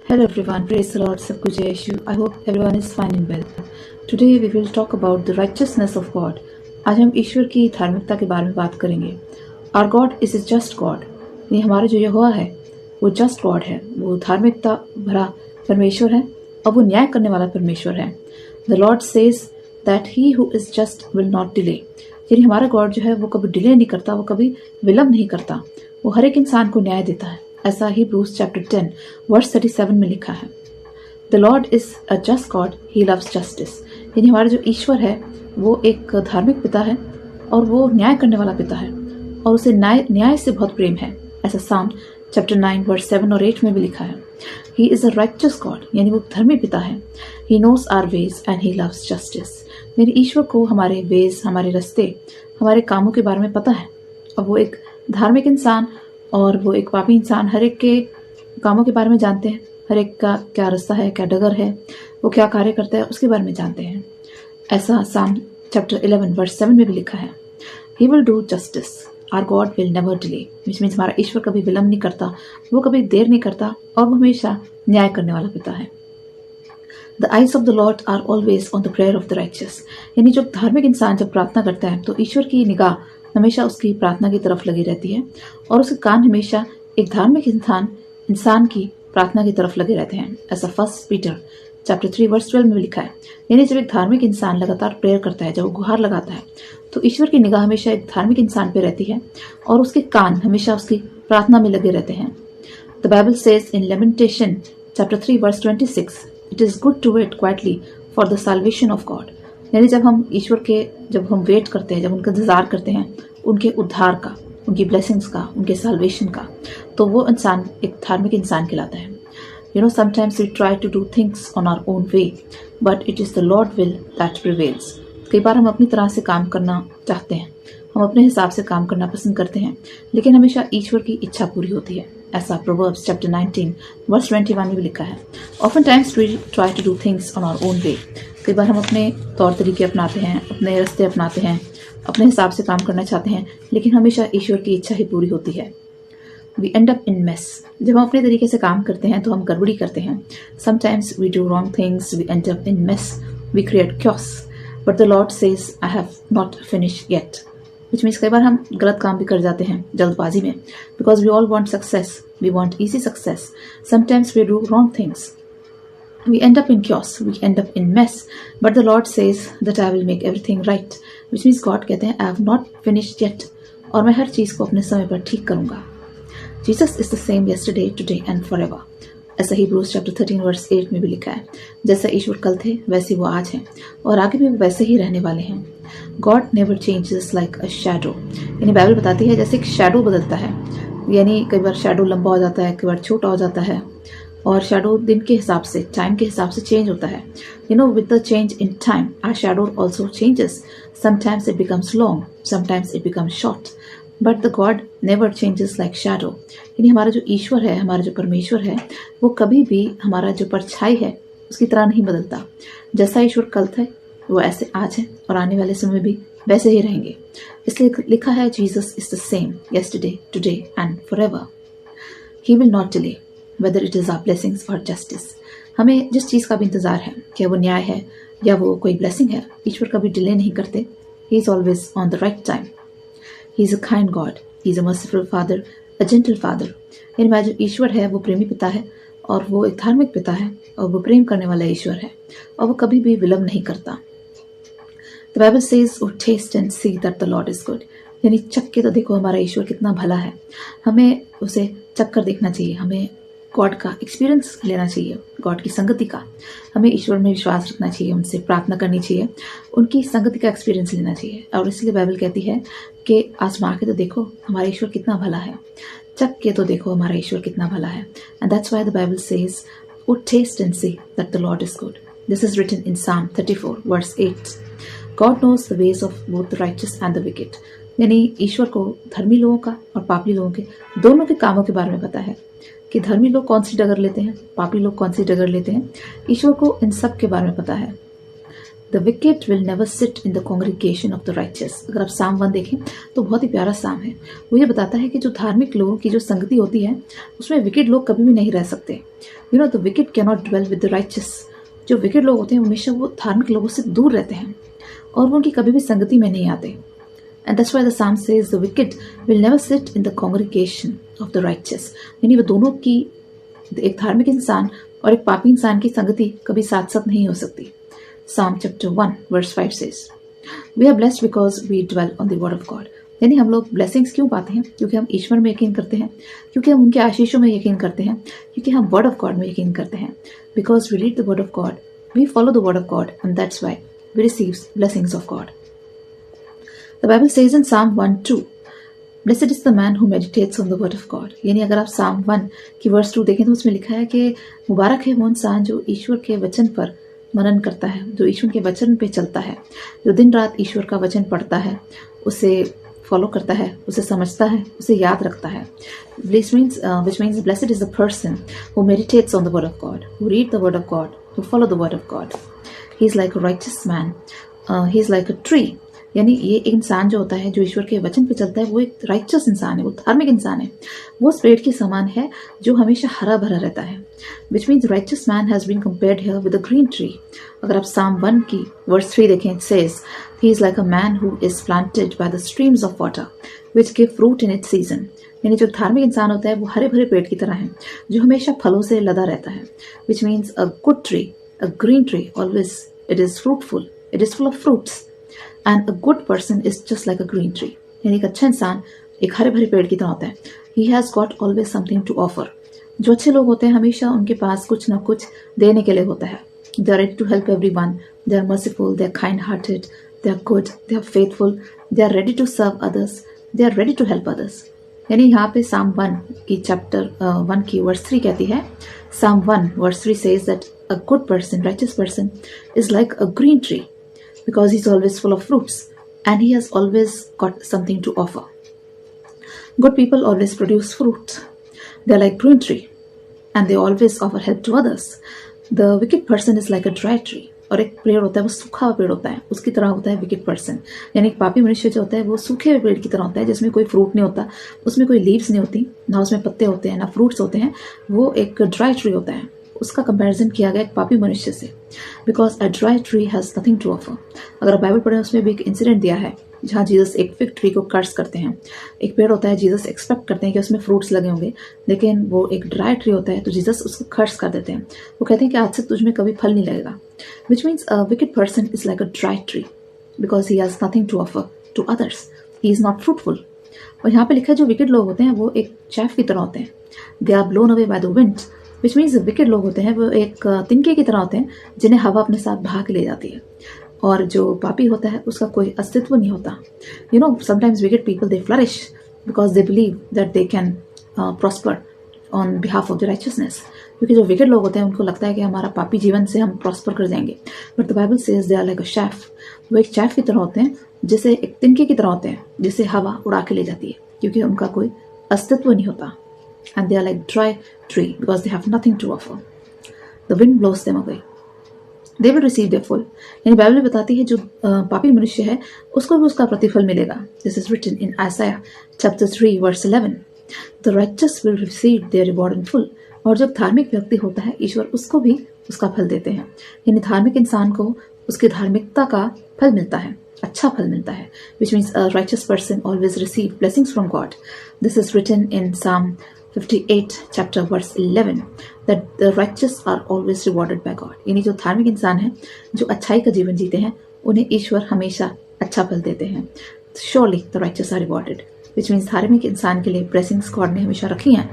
Hello everyone, praise the Lord, सब कुछ है यीशु. I hope everyone is fine and well. Today we will talk about the righteousness of God. आज हम ईश्वर की धार्मिकता के बारे में बात करेंगे. Our God is a just God. ये हमारा जो यहोवा है वो just God है, वो धार्मिकता भरा परमेश्वर है और वो न्याय करने वाला परमेश्वर है. The Lord says that he who is just will not delay. यानी हमारा गॉड जो है वो कभी डिले नहीं करता, वो कभी विलंब नहीं करता, वो हर एक इंसान को न्याय देता है. ऐसा Hebrews chapter 10 verse 37 में लिखा है. The Lord is a just God, he loves justice. यानी हमारा जो ईश्वर है वो एक धार्मिक पिता है और वो न्याय करने वाला पिता है और उसे न्याय से बहुत प्रेम है. ऐसा Psalm chapter 9 verse 7 और 8 में भी लिखा है. He is a righteous God, यानी वो धर्मी पिता है. He knows our ways and he loves justice. मेरे ईश्वर को हमारे वेज, हमारे रास्ते, हमारे कामों के बारे में पता है और वो एक धार्मिक इंसान और वो एक पापी इंसान हर एक के कामों के बारे में जानते हैं. हर एक का क्या रास्ता है, क्या डगर है, वो क्या कार्य करता है, उसके बारे में जानते हैं. ऐसा Psalm chapter 11 verse 7 में भी लिखा है. He will do justice. Our God will never delay. which means हमारा ईश्वर कभी विलंब नहीं करता, वो कभी देर नहीं करता और वो हमेशा न्याय करने वाला पिता है. The eyes of the Lord are always on the prayer of the righteous. यानी जो धार्मिक इंसान जब प्रार्थना करता है तो ईश्वर की निगाह हमेशा उसकी प्रार्थना की तरफ लगी रहती है और उसके कान हमेशा एक धार्मिक इंसान की प्रार्थना की तरफ लगे रहते हैं. ऐसा 1 Peter chapter 3 verse 12 में लिखा है. यानी जब एक धार्मिक इंसान लगातार प्रेयर करता है, जब वो गुहार लगाता है, तो ईश्वर की निगाह हमेशा एक धार्मिक इंसान पे रहती है और उसके कान हमेशा उसकी प्रार्थना में लगे रहते हैं. The Bible says in Lamentation chapter 3 verse 26, it is good to wait quietly for the salvation of God. यानी जब हम ईश्वर के वेट करते हैं, जब उनका इंतजार करते हैं, उनके उद्धार का, उनकी ब्लेसिंग्स का, उनके साल्वेशन का, तो वो इंसान एक धार्मिक इंसान कहलाता है. Sometimes we try to do things on our own way, but it is the Lord will that prevails. कई बार हम अपनी तरह से काम करना चाहते हैं, हम अपने हिसाब से काम करना पसंद करते हैं, लेकिन हमेशा ईश्वर की इच्छा पूरी होती है. ऐसा Proverbs chapter 19 verse 21 में भी लिखा है. Oftentimes we try to do things on our own way. कई बार हम अपने तौर तरीके अपनाते हैं, अपने रास्ते अपनाते हैं, अपने हिसाब से काम करना चाहते हैं, लेकिन हमेशा ईश्वर की इच्छा ही पूरी होती है. We end up in mess. जब हम अपने तरीके से काम करते हैं तो हम गड़बड़ी करते हैं. Sometimes we do wrong things, we end up in mess, we create chaos. But the Lord says, I have not finished yet. Which means कई बार हम गलत काम भी कर जाते हैं जल्दबाजी में. Because we all want success, we want easy success. Sometimes we do wrong things. We end up in chaos, we end up in mess. But the Lord says that I will make everything right. Which means God कहते हैं, I have not finished yet. और मैं हर चीज़ को अपने समय पर ठीक करूँगा. Jesus is the same yesterday, today and forever. ऐसा Hebrews chapter 13 verse 8 में भी लिखा है. जैसा ईश्वर कल थे वैसे वो आज हैं और आगे भी वैसे ही रहने वाले हैं. God never changes like a shadow. यानी बाइबल बताती है जैसे एक शैडो बदलता है. यानी कई बार शैडो लंबा हो जाता है, कई बार छोटा हो जाता है और शैडो दिन के हिसाब से, टाइम के हिसाब से चेंज होता है. With the change in time, our shadow also changes. Sometimes it becomes long, sometimes it becomes short. But the God never changes like shadow. यानी हमारा जो ईश्वर है, हमारा जो परमेश्वर है, वो कभी भी हमारा जो परछाई है उसकी तरह नहीं बदलता. जैसा ईश्वर कल थे वो ऐसे आज है और आने वाले समय भी वैसे ही रहेंगे. इसलिए लिखा है Jesus is the same yesterday, today and forever. He will not delay, whether it is our blessings or justice. हमें जिस चीज़ का भी इंतज़ार है, क्या वो न्याय है या वो कोई ब्लेसिंग है, ईश्वर कभी डिले नहीं करते. He is always on the right time. He is a kind God. He is a merciful father, a gentle father. यानी हमारा जो ईश्वर है वो प्रेमी पिता है और वो एक धार्मिक पिता है और वो प्रेम करने वाला ईश्वर है और वो कभी भी विलंब नहीं करता. The Bible says, "Oh, taste and see that the Lord is good." यानी चख के तो देखो हमारा ईश्वर कितना भला है. हमें उसे चख कर देखना चाहिए, हमें गॉड का एक्सपीरियंस लेना चाहिए, गॉड की संगति का. हमें ईश्वर में विश्वास रखना चाहिए, उनसे प्रार्थना करनी चाहिए, उनकी संगति का एक्सपीरियंस लेना चाहिए. और इसलिए बाइबल कहती है कि आजमा के तो देखो हमारा ईश्वर कितना भला है, चख के तो देखो हमारा ईश्वर कितना भला है. And that's why the Bible says, "oh taste and see that the Lord is good." This is written in Psalm 34 verse 8. God knows the ways of both the righteous and the wicked. यानी ईश्वर को धर्मी लोगों का और पापी लोगों के दोनों के कामों के बारे में पता है कि धर्मी लोग कौन सी डगर लेते हैं, पापी लोग कौन सी डगर लेते हैं. ईश्वर को इन सब के बारे में पता है. The wicket will never sit in the congregation of the righteous. अगर आप साम 1 देखें तो बहुत ही प्यारा साम है। वो ये बताता है कि जो धार्मिक लोगों की जो संगति होती है उसमें विकेट लोग कभी भी नहीं रह सकते। You know the wicked can not dwell with the righteous. जो विकेट लोग होते हैं हमेशा वो धार्मिक लोगों से दूर रहते हैं और वो उनकी कभी भी संगति में नहीं आते। एंड दैट्स व्हाई द साम says the wicket will never sit in the congregation of the righteous. यानी वो दोनों की, एक धार्मिक इंसान और एक पापी इंसान की संगति कभी साथ साथ नहीं हो सकती। Psalm chapter 1 verse 5 says, We are blessed because we dwell on the word of God. यानी हम लोग ब्लेसिंग्स क्यों पाते हैं? क्योंकि हम ईश्वर में यकीन करते हैं, क्योंकि हम उनके आशीषों में यकीन करते हैं, क्योंकि हम वर्ड ऑफ गॉड में यकीन करते हैं। Because we read the word of God, we follow the word of God, and that's why we receive blessings of God. The Bible says in Psalm 1:2, Blessed is the man who meditates on the word of God. यानी अगर आप Psalm 1 की verse 2 देखें तो उसमें लिखा है कि मुबारक है वो इंसान जो ईश्वर के वचन पर मनन करता है, जो ईश्वर के वचन पे चलता है, जो दिन रात ईश्वर का वचन पढ़ता है, उसे फॉलो करता है, उसे समझता है, उसे याद रखता है। which means blessed is the person who meditates on the word of God, who read the word of God, who follow the word of God. He is like a righteous man. He is like a tree. यानी ये एक इंसान जो होता है जो ईश्वर के वचन पे चलता है वो एक राइचस इंसान है, वो धार्मिक इंसान है। वो उस पेड़ के समान है जो हमेशा हरा भरा रहता है। Which means righteous man has been compared here with a green tree. अगर आप Psalm 1 की verse 3 देखें, it says he is like a man who is planted by the streams of water which give fruit in its season. यानी जो धार्मिक इंसान होता है वो हरे भरे पेड़ की तरह है जो हमेशा फलों से लदा रहता है। Which means a good tree, a green tree, always it is fruitful, it is full of fruits. And a good person is just like a green tree. यानी एक अच्छा इंसान एक हरे भरे पेड़ की तरह होता है। He has got always something to offer. जो अच्छे लोग होते हैं हमेशा उनके पास कुछ ना कुछ देने के लिए होता है। They are ready to help every one, they are merciful, they are kind hearted, they are good, they are faithful, they are ready to serve others, they are ready to help others. यानी यहाँ पे Psalm 1 की chapter 1 की verse 3 कहती है, Psalm 1 verse 3 says that a good person, righteous person is like a green tree because he's always full of fruits and he has always got something to offer. Good people always produce fruit. They're like green tree and they always offer help to others. The wicked person is like a dry tree. और एक पेड़ होता है वो सूखा हुआ पेड़ होता है, उसकी तरह होता है विकेट पर्सन। यानी एक पापी मनुष्य जो होता है वो सूखे हुए पेड़ की तरह होता है जिसमें कोई फ्रूट नहीं होता, उसमें कोई लीव्स नहीं होती, ना उसमें पत्ते होते हैं, ना फ्रूट्स होते हैं। वो एक ड्राई ट्री होता है। उसका कंपैरिजन किया गया एक पापी मनुष्य से। Because a dry tree has nothing to offer. अगर आप बाइबल पढ़ें उसमें भी एक इंसिडेंट दिया है जहाँ जीसस एक फिग ट्री को कर्स करते हैं। एक पेड़ होता है, जीसस एक्सपेक्ट करते हैं कि उसमें फ्रूट्स लगे होंगे, लेकिन वो एक ड्राई ट्री होता है तो जीसस उसको कर्स कर देते हैं। वो कहते हैं कि आज से तुझ में कभी फल नहीं लगेगा। Which means a wicked person is like a dry tree because he has nothing to offer to others, he is not fruitful. और यहाँ पे लिखा है जो विकेड लोग होते हैं वो एक चैफ की तरह होते हैं। They are blown away by the wind. Which means wicked लोग होते हैं वो एक तिनके की तरह होते हैं जिन्हें हवा अपने साथ बहा के ले जाती है। और जो पापी होता है उसका कोई अस्तित्व नहीं होता। You know sometimes wicked people they flourish because they believe that they can prosper on behalf of the righteousness. क्योंकि जो विकेड लोग होते हैं उनको लगता है कि हमारा पापी जीवन से हम प्रॉस्पर कर जाएंगे। But the Bible says they are like a chaff. वो एक चैफ की तरह होते हैं, जैसे एक तिनके की तरह होते हैं जिसे हवा उड़ा के ले जाती है, क्योंकि उनका कोई अस्तित्व नहीं होता। And they are like dry tree because they have nothing to offer. The wind blows them away. They will receive their full. यानी बाइबल बताती है जो पापी मनुष्य है उसको भी उसका प्रतिफल मिलेगा। This is written in Isaiah chapter 3 verse 11. The righteous will receive their reward in full. और जब धार्मिक व्यक्ति होता है ईश्वर उसको भी उसका फल देते हैं। यानी धार्मिक इंसान को उसकी धार्मिकता का फल मिलता है, अच्छा फल मिलता है। Which means a righteous person always receive blessings from God. This is written in Psalm 58 chapter verse 11 that the righteous are always rewarded by God. यानी जो धार्मिक इंसान है, जो अच्छाई का जीवन जीते हैं, उन्हें ईश्वर हमेशा अच्छा फल देते हैं। Surely the righteous are rewarded, which means धार्मिक इंसान के लिए blessings God ने हमेशा रखी हैं।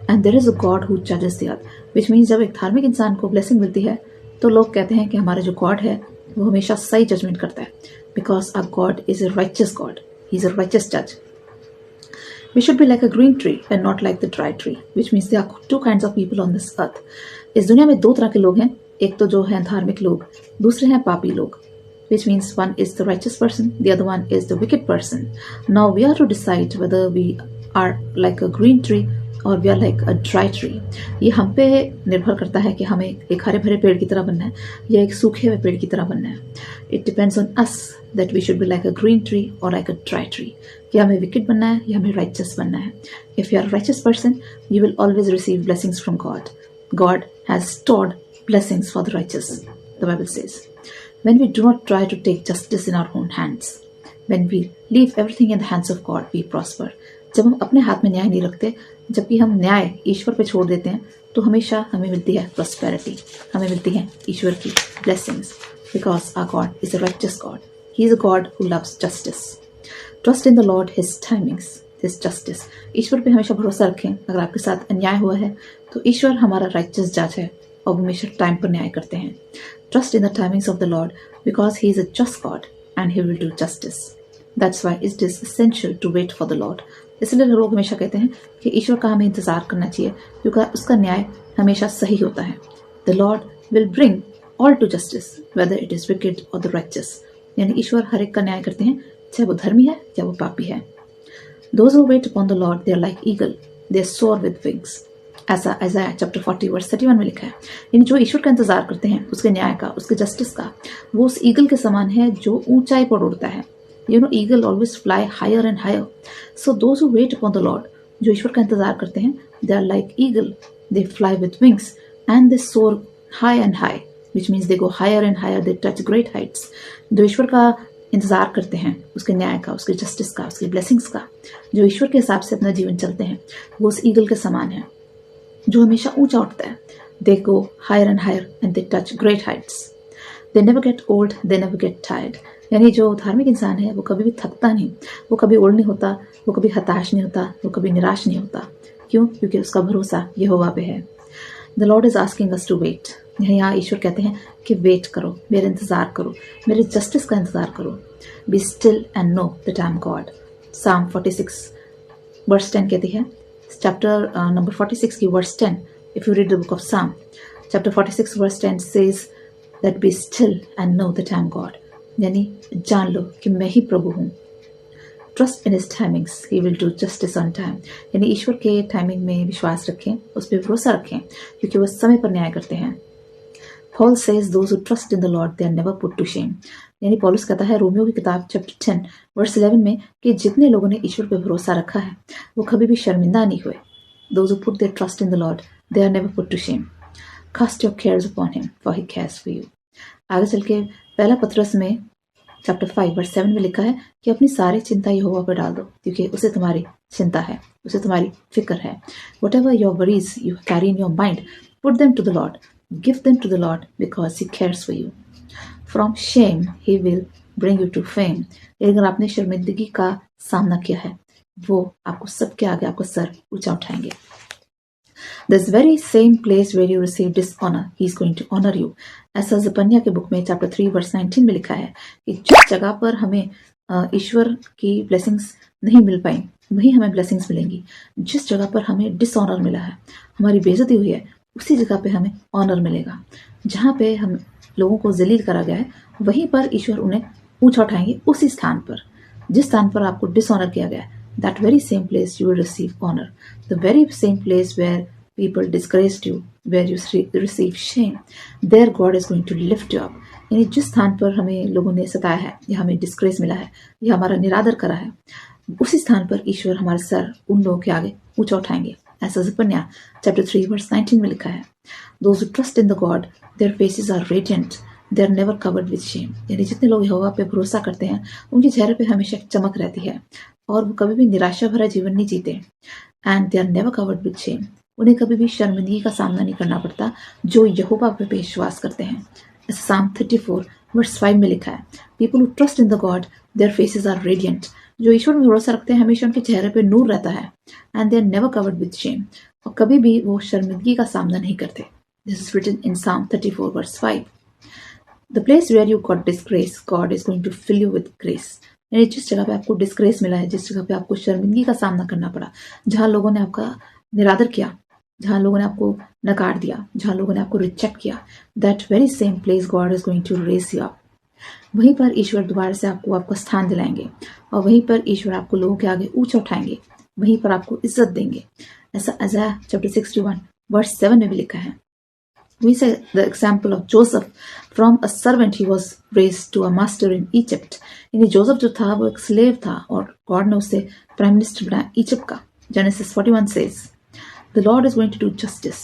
And there is a God who judges the earth, which means जब एक धार्मिक इंसान को blessing मिलती है तो लोग कहते हैं कि हमारा जो God है वो हमेशा सही जजमेंट करता है। Because our God is a righteous God, He is a righteous judge. We should be like a green tree and not like the dry tree, which means there are two kinds of people on this earth. इस दुनिया में दो तरह के लोग हैं, एक तो जो हैं धार्मिक लोग, दूसरे हैं पापी लोग। Which means one is the righteous person, the other one is the wicked person. Now we are to decide whether we are like a green tree और we are like a dry tree. ये हम पे निर्भर करता है कि हमें एक हरे भरे पेड़ की तरह बनना है या एक सूखे हुए पेड़ की तरह बनना है। It depends on us that we should be like a green tree और लाइक अ ड्राई ट्री, कि हमें विकेट बनना है या हमें राइचस बनना है। If you are righteous person you will always receive blessings from God. God has stored blessings for the righteous, the Bible says. When we do not try to take justice in our own hands, when we leave everything in the hands of God, we prosper. जब हम अपने हाथ में न्याय नहीं रखते, जबकि हम न्याय ईश्वर पे छोड़ देते हैं, तो हमेशा हमें मिलती है प्रॉस्पेरिटी, हमें मिलती है ईश्वर की blessings, because our God is a righteous God. He is a God who loves justice. Trust in the Lord, his timings, his justice. ईश्वर पे हमेशा भरोसा रखें। अगर आपके साथ अन्याय हुआ है तो ईश्वर हमारा राइचस जज है और वो हमेशा टाइम पर न्याय करते हैं। Trust in the timings of the Lord, because He is a just God and He will do justice. That's why it is essential to wait for the Lord. इसलिए लोग हमेशा कहते हैं कि ईश्वर का हमें इंतजार करना चाहिए, क्योंकि उसका न्याय हमेशा सही होता है। The Lord will bring all to justice, whether it is wicked or the righteous. यानी ईश्वर हर एक का न्याय करते हैं, चाहे वो धर्मी है या वो पापी है। Those who wait upon the Lord, they are like eagle, they soar with wings. ऐसा Isaiah चैप्टर 40 वर्स 31 में लिखा है। यानी जो ईश्वर का इंतजार करते हैं, उसके न्याय का, उसके जस्टिस का, वो उस ईगल के समान है जो ऊंचाई पर उड़ता है। You know, eagle always fly higher and higher. So those who wait upon the Lord, जो ईश्वर का इंतजार करते हैं, they are like eagle, they fly with wings and they soar high and high, which means they go higher and higher, they touch great heights. जो ईश्वर का इंतजार करते हैं, उसके न्याय का, उसके जस्टिस का, उसके ब्लेसिंग्स का, जो ईश्वर के हिसाब से अपना जीवन चलते हैं, वो उस ईगल के समान है जो हमेशा ऊंचा उठता है। They go higher and higher and they touch great heights. They never get old, they never get tired. यानी जो धार्मिक इंसान है वो कभी भी थकता नहीं, वो कभी ओल्ड नहीं होता, वो कभी हताश नहीं होता, वो कभी निराश नहीं होता। क्यों? क्योंकि उसका भरोसा यहोवा पे है। The Lord is asking us to wait. यहाँ ईश्वर कहते हैं कि वेट करो, मेरा इंतजार करो, मेरे जस्टिस का इंतजार करो। Be still and know that I am God. Psalm 46 verse 10 कहती है, chapter number 46 की verse 10, if you read the book of Psalm, chapter 46 verse 10 says that be still and know that I am God. यानी जान लो कि मैं ही प्रभु हूँ। Trust in his timings, he will do justice on time. यानी ईश्वर के timing में विश्वास रखें, उस पर भरोसा रखें, क्योंकि वो समय पर न्याय करते हैं। Paul says those who trust in the Lord they are never put to shame. यानी पौलुस कहता है रोमियो की किताब चैप्टर 10 वर्स 11 में कि जितने लोगों ने ईश्वर पर भरोसा रखा है वो कभी भी शर्मिंदा नहीं हुए। Those who put their trust in the Lord they are never put to shame. Cast your cares upon him for he cares for you. आगे चल के पहला पतरस में चैप्टर 5 वर्स 7 में लिखा है कि अपनी सारी चिंता यहोवा पर डाल दो, क्योंकि उसे तुम्हारी चिंता है, उसे तुम्हारी फिक्र है। Whatever your worries you carry in your mind, put them to the Lord. Give them to the Lord because he cares for you. From shame he will bring you to fame. अगर आपने शर्मिंदगी का सामना किया है, वो आपको सबके आगे आपको सर ऊंचा उठाएंगे। This very same place where you receive dishonor, he is going to honor you. ऐसा जपन्या के बुक में चैप्टर 3 वर्स 19 में लिखा है कि जिस जगह पर हमें ईश्वर की ब्लेसिंग्स नहीं मिल पाई, वहीं हमें ब्लेसिंग्स मिलेंगी। जिस जगह पर हमें डिसऑनर मिला है, हमारी बेइज्जती हुई है, उसी जगह पे हमें ऑनर मिलेगा। जहाँ पे हम लोगों को जलील करा गया है, वहीं पर ईश्वर उन्हें ऊंचा उठाएंगे। उसी स्थान पर, जिस स्थान पर आपको डिसऑनर किया गया है, that very same place you will receive honor. The very same place where people disgraced you, where you receive shame, there God is going to lift you up. यानी जिस स्थान पर हमें लोगों ने सताया है या हमें डिस्ग्रेस मिला है या हमारा निरादर करा है, उसी स्थान पर ईश्वर हमारे सर उन लोगों के आगे ऊंचा उठाएंगे। ऐसा जपन्या चैप्टर 3 वर्स 19 में लिखा है। Those who trust in the God, their faces are radiant, they are never covered with shame. यानी जितने लोग यहोवा पे भरोसा करते हैं, उनके चेहरे पे हमेशा चमक रहती है और वो कभी भी निराशा भरा जीवन नहीं जीते। And they are never covered with shame. उन्हें कभी भी शर्मिंदगी का सामना नहीं करना पड़ता जो यहोवा पे विश्वास करते हैं। Psalm 34 वर्स 5 में लिखा है, People who trust in the God, their faces are radiant. जो ईश्वर में भरोसा रखते हैं, हमेशा उनके चेहरे पे नूर रहता है। And they are never covered with shame. और कभी भी वो शर्मिंदगी का सामना नहीं करते। This is written in Psalm 34 verse 5. The place where you got disgrace, God is going to fill you with grace. यानी जिस जगह पे आपको डिस्ग्रेस मिला है, जिस जगह पे आपको शर्मिंदगी का सामना करना पड़ा, जहाँ लोगों ने आपका निरादर किया, जहाँ लोगों ने आपको नकार दिया, जहाँ लोगों ने आपको रिजेक्ट किया, that very same place God is going to raise you up. वहीं पर ईश्वर दोबारा से आपको आपका स्थान दिलाएंगे और वहीं पर ईश्वर आपको लोगों के आगे ऊंचा उठाएंगे, वहीं पर आपको इज्जत देंगे। ऐसा Isaiah chapter 61 verse 7 में भी लिखा है. We say the example of Joseph. From a servant he was raised to a master in Egypt. यानी जोसेफ जो था वो एक स्लेव था और गॉड ने उसे प्राइम मिनिस्टर बनाया इजिप्ट का. Genesis 41 says, "The Lord is going to do justice.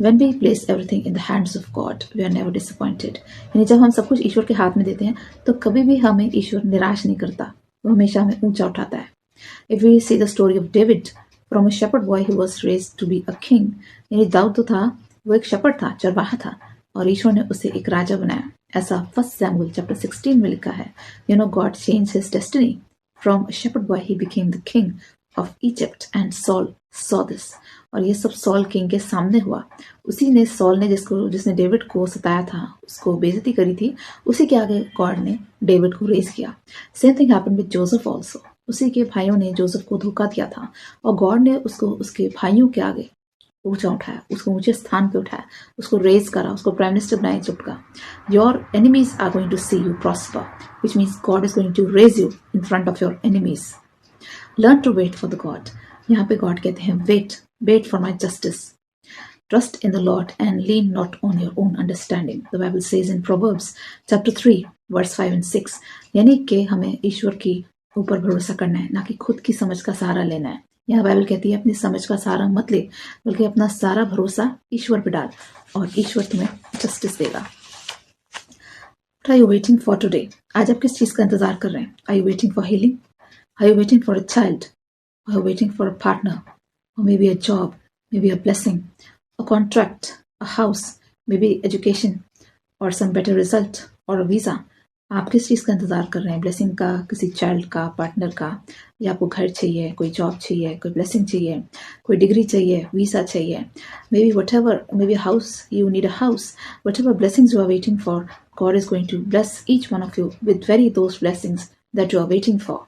When we place everything in the hands of God, we are never disappointed." यानी जब हम सब कुछ ईश्वर के हाथ में देते हैं तो कभी भी हमें ईश्वर निराश नहीं करता, वो हमेशा हमें ऊंचा उठाता है. If we see the story of David, from a shepherd boy he was raised to be a king. यानी दाऊद तो था वो एक शेपर्ड था, चरवाहा था, और ईश्वर ने उसे एक राजा बनाया. ऐसा 1 Samuel chapter 16 में लिखा है. God changed his destiny. From a shepherd boy he became the king of Egypt and Saul saw this. और ये सब सॉल किंग के सामने हुआ. उसी ने सॉल ने जिसने डेविड को सताया था, उसको बेइज्जती करी थी, उसी के आगे गॉड ने डेविड को रेज किया. Same thing happened with Joseph also. उसी के भाइयों ने जोसेफ को धोखा दिया था और गॉड ने उसको उसके भाइयों के आगे ऊंचा उठाया, उसको ऊंचे स्थान पे उठाया, उसको रेज करा, उसको प्राइम मिनिस्टर बनाया इजिप्ट का. Your enemies are going to see you prosper, which means God is going to raise you in front of your enemies. Learn to wait for the God. यहाँ पे God कहते हैं wait for my justice. Trust in the Lord and lean not on your own understanding. The Bible says in Proverbs chapter 3 verse 5 and 6. यानी कि हमें ईश्वर की ऊपर भरोसा करना है, ना कि खुद की समझ का सहारा लेना है. यहाँ बाइबल कहती है अपनी समझ का सहारा मत ले, बल्कि अपना सारा भरोसा ईश्वर पे डाल और ईश्वर तुम्हें जस्टिस देगा. What are you waiting for today? आज आप किस चीज का इंतजार कर रहे हैं? Are you waiting for healing? Are you waiting for a child? Are you waiting for a partner? Or maybe a job, maybe a blessing, a contract, a house, maybe education, or some better result, or a visa? आप किस चीज़ का इंतज़ार कर रहे हैं? Blessing का, किसी child का, पार्टनर का, या आपको घर चाहिए, कोई जॉब चाहिए, कोई ब्लेसिंग चाहिए, कोई डिग्री चाहिए, वीज़ा चाहिए, maybe whatever, maybe house, you need a house. Whatever blessings you are waiting for, God is going to bless each one of you with very those blessings that you are waiting for.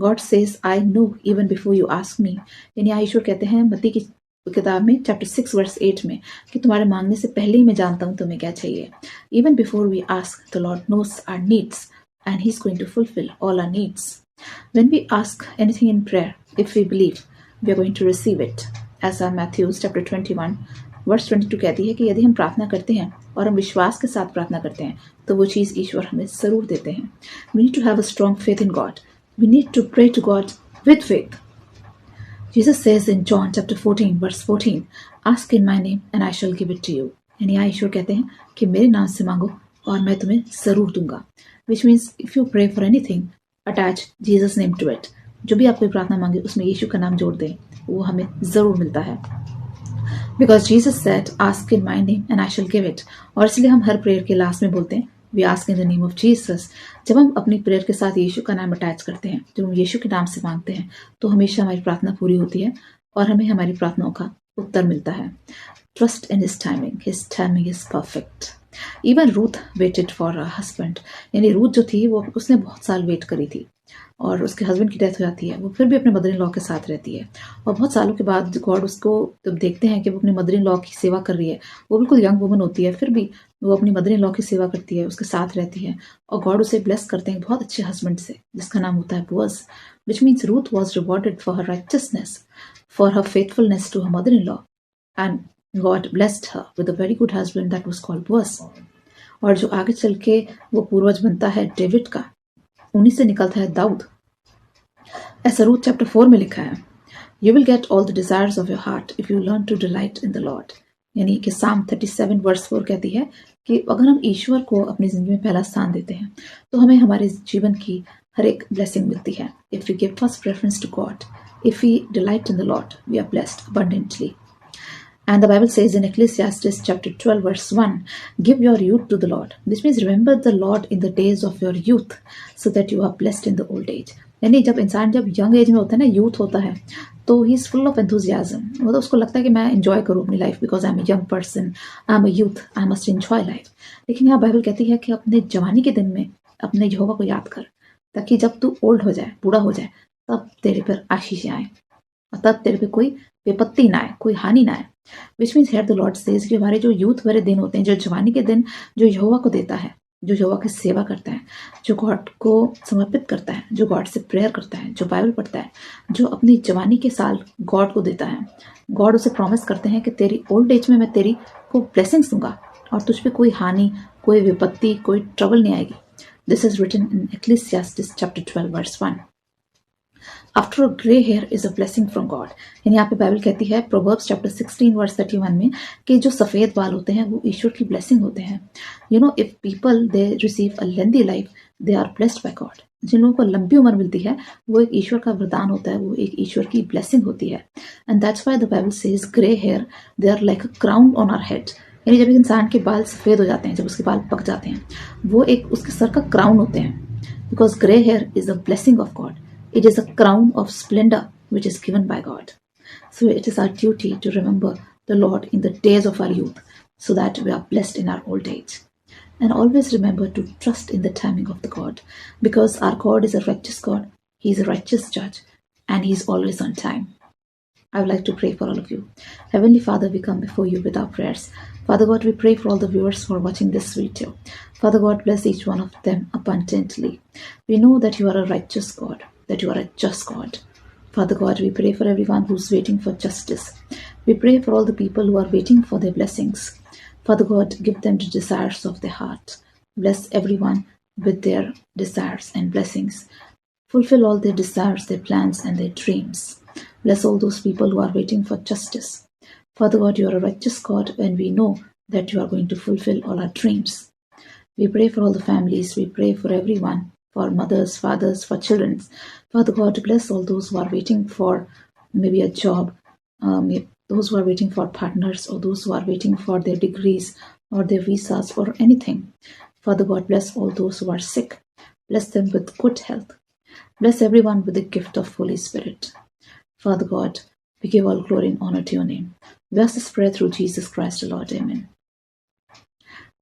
God says I know even before you ask me. यानी ईश्वर कहते हैं मत्ती की किताब में chapter 6 verse 8 में कि तुम्हारे मांगने से पहले ही मैं जानता हूं तुम्हें क्या चाहिए. Even before we ask the Lord knows our needs and he is going to fulfil all our needs. When we ask anything in prayer, if we believe, we are going to receive it. ऐसा Matthews chapter 21 verse 22 कहती है कि यदि हम प्रार्थना करते हैं और हम विश्वास के साथ प्रार्थना करते हैं तो वो चीज़ ईश्वर हमें ज़रूर देते हैं. We need to have a strong faith in God. We need to pray to God with faith. Jesus says in John chapter 14 verse 14, ask in my name and I shall give it to you. यानी यहाँ ईश्वर कहते हैं कि मेरे नाम से मांगो और मैं तुम्हें जरूर दूंगा. Which means if you pray for anything, attach Jesus name to it. जो भी आप कोई प्रार्थना मांगे उसमें यीशु का नाम जोड़ दें, वो हमें जरूर मिलता है. Because Jesus said, ask in my name and I shall give it. और इसलिए हम हर प्रेयर के लास्ट में बोलते हैं We ask in the name of Jesus. जब हम अपनी प्रेयर के साथ यीशु का नाम अटैच करते हैं, जब हम यीशु के नाम से मांगते हैं, तो हमेशा हमारी प्रार्थना पूरी होती है और हमें हमारी प्रार्थनाओं का उत्तर मिलता है. Trust in his timing. His timing is perfect. Even Ruth waited for her husband. यानी रूथ जो थी वो उसने बहुत साल वेट करी थी और उसके हस्बैंड की डेथ हो जाती है. वो फिर भी अपने मदर इन लॉ के साथ रहती है और बहुत सालों के बाद गॉड उसको जब देखते हैं कि वो अपनी मदर इन लॉ की सेवा कर रही है, वो बिल्कुल यंग वुमन होती है, फिर भी वो अपनी मदर इन लॉ की सेवा करती है, उसके साथ रहती है और गॉड उसे ब्लेस करते हैं बहुत अच्छे हस्बैंड से जिसका नाम होता है Boaz. Which means Ruth was rewarded for her righteousness, for her faithfulness to her mother in law, and God blessed her with a very good husband that was called Boaz. और जो आगे चल के वो पूर्वज बनता है डेविड का, उन्हीं से निकलता है दाऊद. ऐसा रूथ चैप्टर 4 में लिखा है, you will get all the desires of your heart if you learn to delight in the Lord. यानी कि साम 37 वर्स 4 कहती है कि अगर हम ईश्वर को अपनी जिंदगी में पहला स्थान देते हैं तो हमें हमारे जीवन की हर एक ब्लेसिंग मिलती है. If we give first preference to God, if we delight in the Lord, we are blessed abundantly. And the Bible says in Ecclesiastes chapter 12 verse 1, give your youth to the Lord. This means remember the Lord in the days of your youth so that you are blessed in the old age. यानी जब इंसान जब young age में होता है ना, youth होता है, तो he is full of enthusiasm. मतलब उसको लगता है कि मैं एंजॉय करूँ अपनी life because I am a young person, I am a youth, I must enjoy life. लेकिन यहाँ बाइबल कहती है कि अपने जवानी के दिन में अपने यहोवा को याद कर, ताकि जब तू ओल्ड हो जाए, बूढ़ा हो जाए, तब तेरे पर आशीषें आए और तब तेरे पे कोई विपत्ति ना आए, कोई हानि ना आए. Which means here the Lord says कि हमारे जो यूथ वाले दिन होते हैं, जो जवानी के दिन जो यहोवा को देता है, जो यहोवा की सेवा करता है, जो गॉड को समर्पित करता है, जो गॉड से प्रेयर करता है, जो बाइबल पढ़ता है, जो अपनी जवानी के साल गॉड को देता है, गॉड उसे प्रॉमिस करते हैं कि तेरी ओल्ड एज में मैं तेरी को ब्लेसिंग्स दूंगा और तुझ पे कोई हानि, कोई विपत्ति, कोई ट्रबल नहीं आएगी। This is written in Ecclesiastes chapter 12 verse 1. After a grey hair is a blessing from God. यानी यहाँ पे बाइबल कहती है प्रोवर्ब्स चैप्टर 16 वर्स 31 में कि जो सफ़ेद बाल होते हैं वो ईश्वर की ब्लेसिंग होते हैं। You know, if people they receive a lengthy life they are blessed by God. जिन लोगों को लंबी उम्र मिलती है वो एक ईश्वर का वरदान होता है, वो एक ईश्वर की ब्लेसिंग होती है। And that's why the Bible says grey hair they are like a crown on our head. यानी जब एक इंसान के बाल सफ़ेद हो जाते हैं, जब उसके बाल पक जाते हैं, वो एक उसके सर का क्राउन होते हैं। Because grey hair is a blessing of God. It is a crown of splendor which is given by God. So it is our duty to remember the Lord in the days of our youth so that we are blessed in our old age. And always remember to trust in the timing of the God, because our God is a righteous God, He is a righteous judge, and He is always on time. I would like to pray for all of you. Heavenly Father, we come before you with our prayers. Father God, we pray for all the viewers who are watching this video. Father God, bless each one of them abundantly. We know that you are a righteous God, that you are a just God. Father God, we pray for everyone who's waiting for justice. We pray for all the people who are waiting for their blessings. Father God, give them the desires of their heart. Bless everyone with their desires and blessings. Fulfill all their desires, their plans, and their dreams. Bless all those people who are waiting for justice. Father God, you are a righteous God, and we know that you are going to fulfill all our dreams. We pray for all the families. We pray for everyone, for mothers, fathers, for children. Father God, bless all those who are waiting for maybe a job, those who are waiting for partners, or those who are waiting for their degrees or their visas or anything. Father God, bless all those who are sick. Bless them with good health. Bless everyone with the gift of Holy Spirit. Father God, we give all glory and honor to your name. We ask this prayer through Jesus Christ, the Lord. Amen.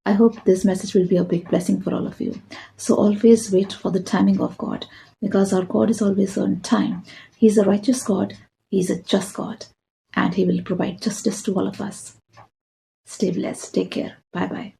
I hope this message will be a big blessing for all of you. So always wait for the timing of God, because our God is always on time. He is a righteous God, He is a just God, and He will provide justice to all of us. Stay blessed. Take care. Bye bye.